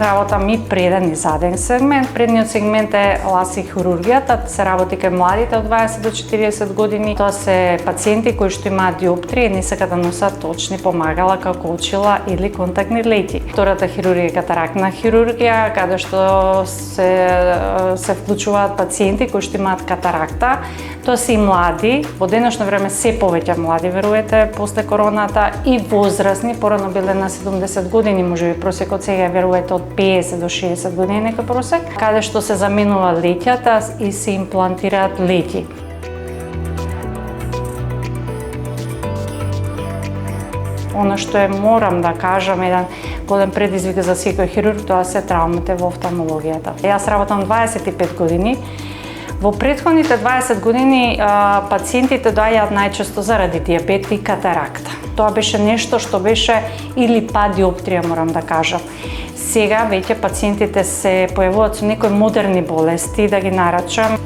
Работам и преден и заден сегмент. Предниот сегмент е ласик хирургијата, се работи кај младите од 20 до 40 години. Тоа се пациенти кои што имаат диоптрии и не сакаат да носат очни помагала како очила или контактни леќи. Втората хирургија е катарактна хирургија, каде што се вклучуваат пациенти кои што имаат катаракта. Тоа се и млади, во денешно време се повеќе млади, верувате, после короната, и возрастни, порано биле на 70 години, можеби просекот сега верувате од 50 до 60 години нека просек, каде што се заменува леќата и се имплантираат леќи. Оно што морам да кажам, еден голем предизвик за секој хирург, тоа се травмите во офталмологијата. Јас работам 25 години. Во претходните 20 години пациентите доаѓаат најчесто заради дијабет и катаракта. Тоа беше нешто што беше или диоптрија, морам да кажам. Сега веќе пациентите се појавуваат со некои модерни болести, да ги наречам.